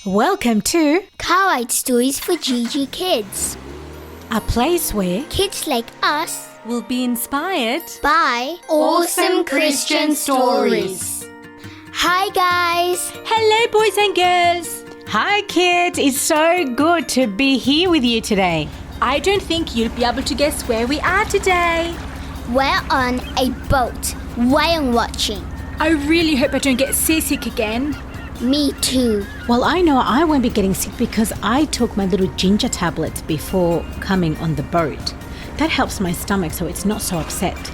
Welcome to Gravatt Stories for GG Kids. a place where Kids like us will be inspired by awesome Christian stories. Hi guys! Hello boys and girls! Hi kids, it's so good to be here with you today. I don't think you'll be able to guess where we are today. We're on a boat, whale watching. I really hope I don't get seasick again. Me too. Well, I know I won't be getting sick because I took my little ginger tablets before coming on the boat. That helps my stomach so it's not so upset.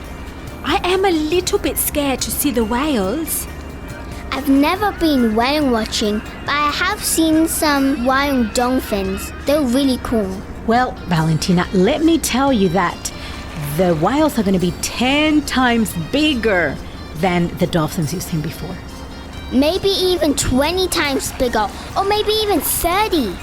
I am a little bit scared to see the whales. I've never been whale watching, but I have seen some wild dolphins. They're really cool. Well, Valentina, let me tell you that the whales are going to be 10 times bigger than the dolphins you've seen before. Maybe even 20 times bigger, or maybe even 30.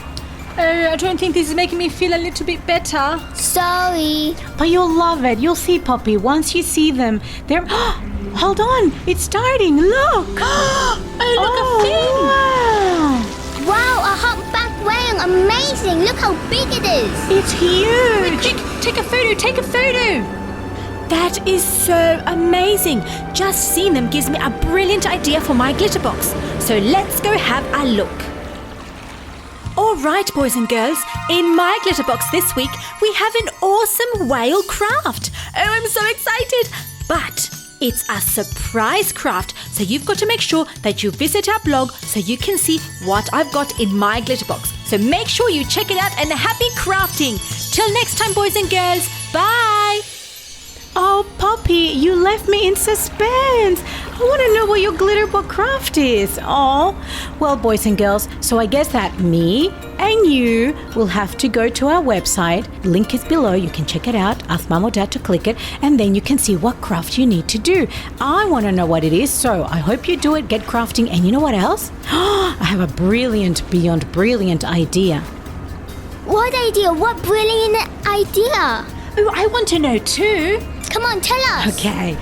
I don't think this is making me feel a little bit better. Sorry. But you'll love it. You'll see, Poppy. Once you see them, they're... Hold on. It's starting. Look. A fin! Wow. Wow, a humpback whale. Amazing. Look how big it is. It's huge. Quick, take a photo. That is so amazing. Just seeing them gives me a brilliant idea for my glitter box. So let's go have a look. All right, boys and girls, in my glitter box this week, we have an awesome whale craft. Oh, I'm so excited. But it's a surprise craft, so you've got to make sure that you visit our blog so you can see what I've got in my glitter box. So make sure you check it out and happy crafting. Till next time, boys and girls. Bye. Oh, Poppy, you left me in suspense. I want to know what your glitter book craft is. Oh, well, boys and girls, so I guess that me and you will have to go to our website. Link is below. You can check it out. Ask Mum or Dad to click it, and then you can see what craft you need to do. I want to know what it is, so I hope you do it. Get crafting. And you know what else? I have a brilliant, beyond brilliant idea. What idea? What brilliant idea? Oh, I want to know too. Come on, tell us. Okay.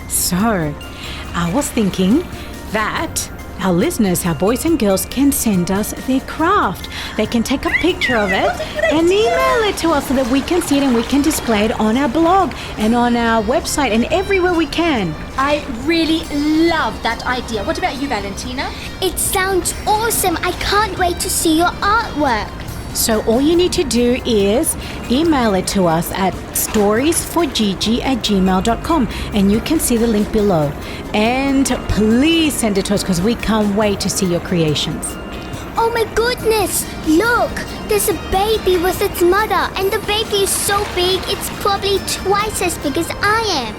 So, I was thinking that our listeners, our boys and girls, can send us their craft. They can take a picture of it and email it to us so that we can see it and we can display it on our blog and on our website and everywhere we can. I really love that idea. What about you, Valentina? It sounds awesome. I can't wait to see your artwork. So all you need to do is email it to us at storiesforgg@gmail.com and you can see the link below. And please send it to us because we can't wait to see your creations. Oh my goodness! Look! There's a baby with its mother, and the baby is so big it's probably twice as big as I am.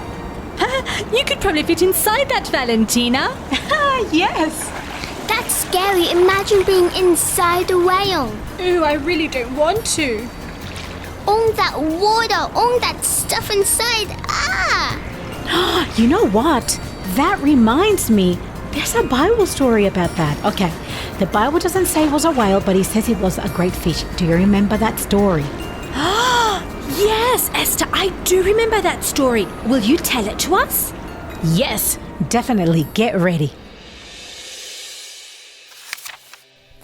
You could probably fit inside that, Valentina. Yes. That's scary. Imagine being inside a whale. Oh, I really don't want to. All that water, all that stuff inside. Ah! You know what? That reminds me. There's a Bible story about that. Okay, the Bible doesn't say it was a whale, but it says it was a great fish. Do you remember that story? Yes, Esther, I do remember that story. Will you tell it to us? Yes, definitely. Get ready.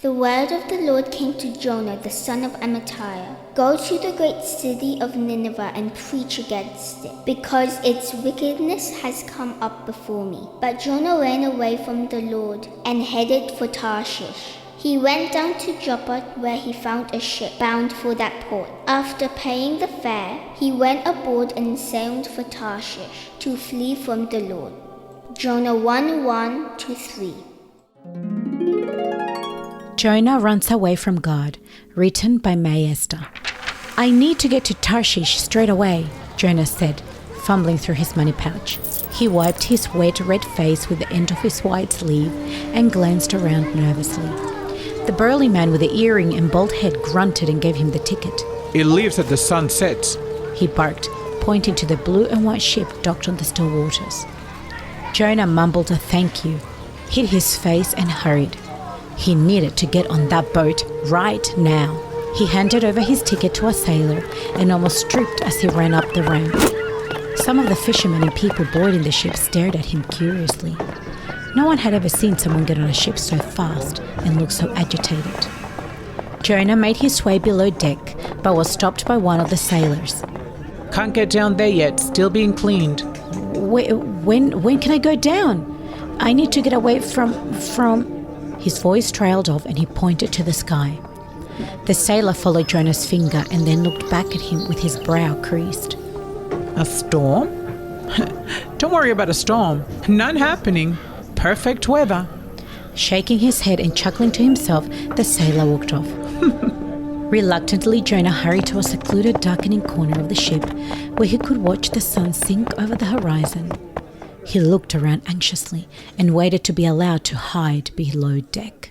The word of the Lord came to Jonah, the son of Amittai. Go to the great city of Nineveh and preach against it, because its wickedness has come up before me. But Jonah ran away from the Lord and headed for Tarshish. He went down to Joppa, where he found a ship bound for that port. After paying the fare, he went aboard and sailed for Tarshish to flee from the Lord. Jonah 1:1-3. Jonah runs away from God, written by Esther Mae. I need to get to Tarshish straight away, Jonah said, fumbling through his money pouch. He wiped his wet red face with the end of his white sleeve and glanced around nervously. The burly man with the earring and bald head grunted and gave him the ticket. It leaves at the sun sets. He barked, pointing to the blue and white ship docked on the still waters. Jonah mumbled a thank you, hid his face and hurried. He needed to get on that boat right now. He handed over his ticket to a sailor and almost tripped as he ran up the ramp. Some of the fishermen and people boarding the ship stared at him curiously. No one had ever seen someone get on a ship so fast and look so agitated. Jonah made his way below deck, but was stopped by one of the sailors. Can't get down there yet, still being cleaned. When can I go down? I need to get away from... His voice trailed off and he pointed to the sky. The sailor followed Jonah's finger and then looked back at him with his brow creased. A storm? Don't worry about a storm. None happening. Perfect weather. Shaking his head and chuckling to himself, the sailor walked off. Reluctantly, Jonah hurried to a secluded, darkening corner of the ship where he could watch the sun sink over the horizon. He looked around anxiously and waited to be allowed to hide below deck.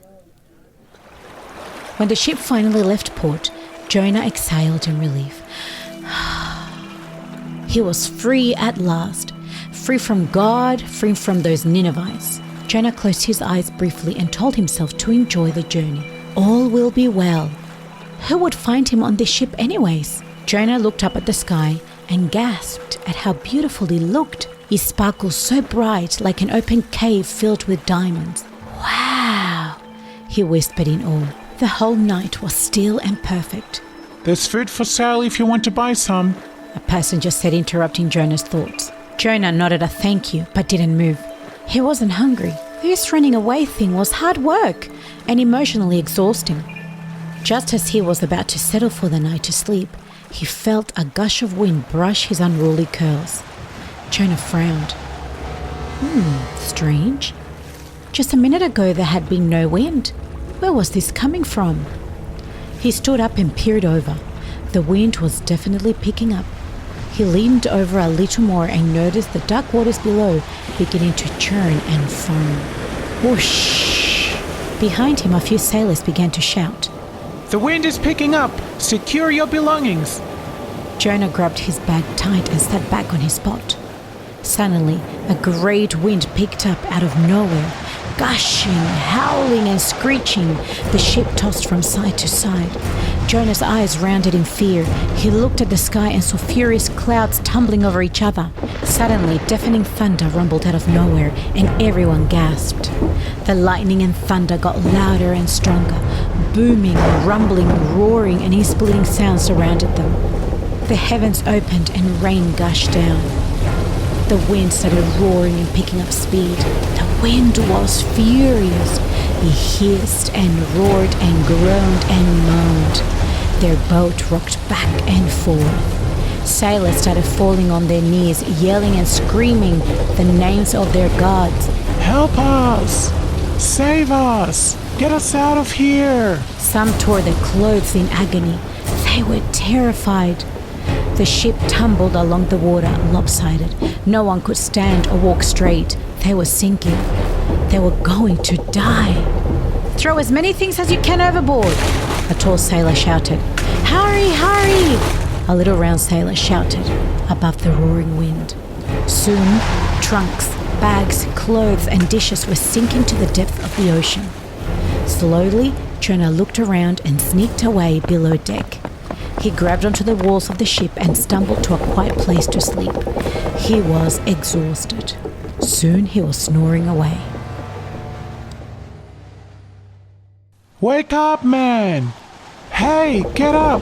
When the ship finally left port, Jonah exhaled in relief. He was free at last, free from God, free from those Ninevites. Jonah closed his eyes briefly and told himself to enjoy the journey. All will be well. Who would find him on this ship anyways? Jonah looked up at the sky and gasped at how beautiful it looked. It sparkled so bright like an open cave filled with diamonds. Wow, he whispered in awe. The whole night was still and perfect. There's food for sale if you want to buy some. A passenger said, interrupting Jonah's thoughts. Jonah nodded a thank you, but didn't move. He wasn't hungry. This running away thing was hard work and emotionally exhausting. Just as he was about to settle for the night to sleep, he felt a gush of wind brush his unruly curls. Jonah frowned. Strange. Just a minute ago there had been no wind. Where was this coming from? He stood up and peered over. The wind was definitely picking up. He leaned over a little more and noticed the dark waters below beginning to churn and foam. Whoosh! Behind him, a few sailors began to shout. The wind is picking up. Secure your belongings. Jonah grabbed his bag tight and sat back on his spot. Suddenly, a great wind picked up out of nowhere. Gushing, howling and screeching, the ship tossed from side to side. Jonah's eyes rounded in fear. He looked at the sky and saw furious clouds tumbling over each other. Suddenly, deafening thunder rumbled out of nowhere, and everyone gasped. The lightning and thunder got louder and stronger. Booming, rumbling, roaring, and ear-splitting sounds surrounded them. The heavens opened and rain gushed down. The wind started roaring and picking up speed. The wind was furious. It hissed and roared and groaned and moaned. Their boat rocked back and forth. Sailors started falling on their knees, yelling and screaming the names of their gods. Help us! Save us! Get us out of here! Some tore their clothes in agony. They were terrified. The ship tumbled along the water, lopsided. No one could stand or walk straight. They were sinking. They were going to die. Throw as many things as you can overboard, a tall sailor shouted. Hurry, hurry! A little round sailor shouted above the roaring wind. Soon, trunks, bags, clothes, and dishes were sinking to the depth of the ocean. Slowly, Jonah looked around and sneaked away below deck. He grabbed onto the walls of the ship and stumbled to a quiet place to sleep. He was exhausted. Soon he was snoring away. Wake up, man! Hey, get up!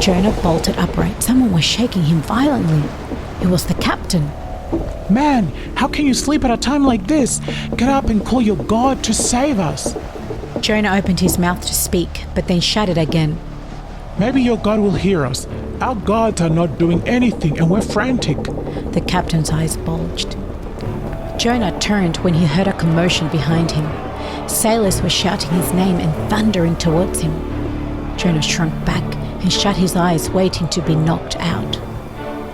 Jonah bolted upright. Someone was shaking him violently. It was the captain. Man, how can you sleep at a time like this? Get up and call your God to save us. Jonah opened his mouth to speak, but then shut it again. Maybe your God will hear us. Our gods are not doing anything and we're frantic. The captain's eyes bulged. Jonah turned when he heard a commotion behind him. Sailors were shouting his name and thundering towards him. Jonah shrunk back and shut his eyes, waiting to be knocked out.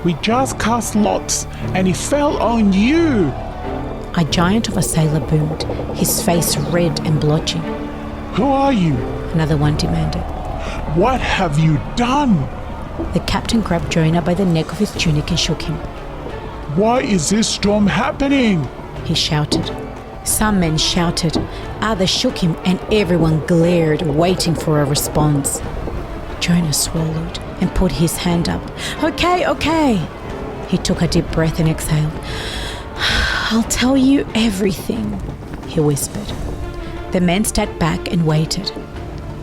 We just cast lots and he fell on you. A giant of a sailor boomed, his face red and blotchy. Who are you? Another one demanded. What have you done? The captain grabbed Jonah by the neck of his tunic and shook him. Why is this storm happening? He shouted. Some men shouted, others shook him, and everyone glared, waiting for a response. Jonah swallowed and put his hand up. Okay. He took a deep breath and exhaled. I'll tell you everything, he whispered. The men stepped back and waited.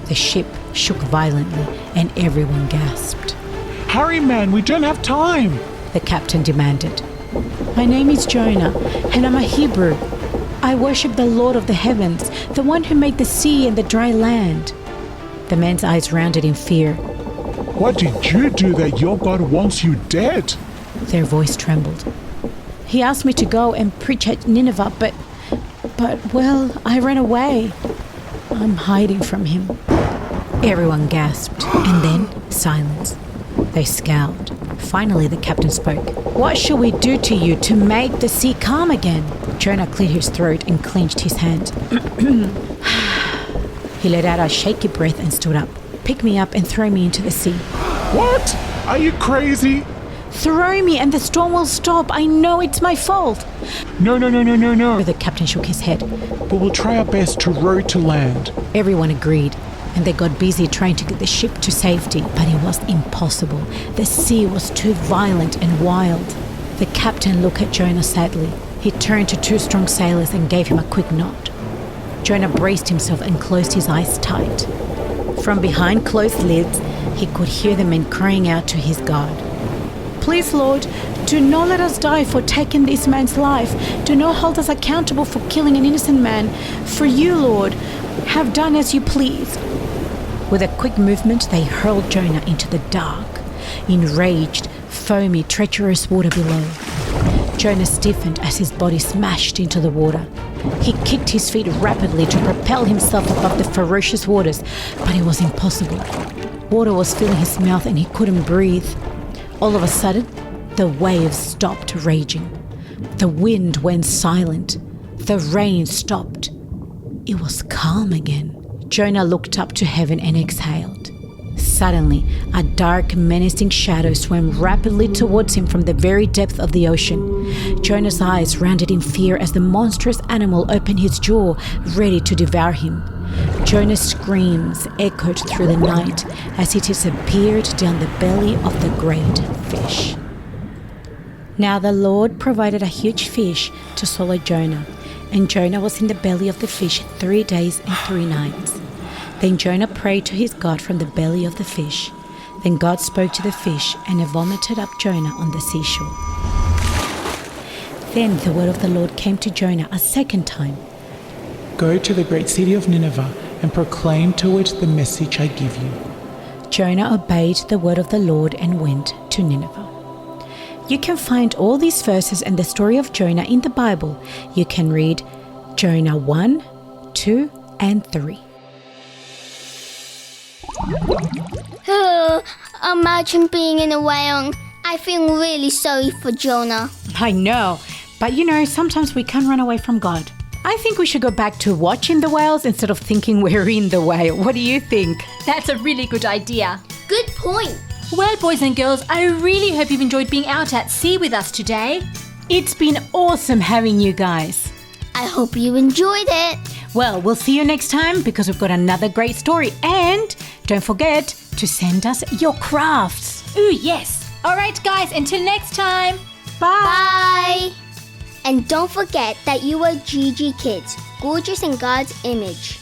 The ship shook violently and everyone gasped. Hurry, man, we don't have time. The captain demanded. My name is Jonah, and I'm a Hebrew. I worship the Lord of the heavens, the one who made the sea and the dry land. The man's eyes rounded in fear. What did you do that your God wants you dead? Their voice trembled. He asked me to go and preach at Nineveh, but, well, I ran away. I'm hiding from him. Everyone gasped, and then silence. They scowled. Finally, the captain spoke. What shall we do to you to make the sea calm again? Jonah cleared his throat and clenched his hands. He let out a shaky breath and stood up. Pick me up and throw me into the sea. What? Are you crazy? Throw me and the storm will stop. I know it's my fault. No. The captain shook his head. But we'll try our best to row to land. Everyone agreed, and they got busy trying to get the ship to safety, but it was impossible. The sea was too violent and wild. The captain looked at Jonah sadly. He turned to two strong sailors and gave him a quick nod. Jonah braced himself and closed his eyes tight. From behind closed lids, he could hear the men crying out to his God. Please, Lord, do not let us die for taking this man's life. Do not hold us accountable for killing an innocent man. For you, Lord, have done as you please. With a quick movement, they hurled Jonah into the dark, enraged, foamy, treacherous water below. Jonah stiffened as his body smashed into the water. He kicked his feet rapidly to propel himself above the ferocious waters, but it was impossible. Water was filling his mouth and he couldn't breathe. All of a sudden, the waves stopped raging. The wind went silent. The rain stopped. It was calm again. Jonah looked up to heaven and exhaled. Suddenly, a dark, menacing shadow swam rapidly towards him from the very depth of the ocean. Jonah's eyes rounded in fear as the monstrous animal opened his jaw, ready to devour him. Jonah's screams echoed through the night as he disappeared down the belly of the great fish. Now the Lord provided a huge fish to swallow Jonah, and Jonah was in the belly of the fish 3 days and 3 nights. Then Jonah prayed to his God from the belly of the fish. Then God spoke to the fish, and it vomited up Jonah on the seashore. Then the word of the Lord came to Jonah a second time. Go to the great city of Nineveh and proclaim to it the message I give you. Jonah obeyed the word of the Lord and went to Nineveh. You can find all these verses and the story of Jonah in the Bible. You can read Jonah 1, 2, and 3. Imagine being in a whale. I feel really sorry for Jonah. I know, but sometimes we can't run away from God. I think we should go back to watching the whales instead of thinking we're in the whale. What do you think? That's a really good idea. Good point. Well, boys and girls, I really hope you've enjoyed being out at sea with us today. It's been awesome having you guys. I hope you enjoyed it. Well, we'll see you next time because we've got another great story. And don't forget to send us your crafts. Ooh, yes. All right, guys, until next time. Bye. And don't forget that you are Gigi Kids, gorgeous in God's image.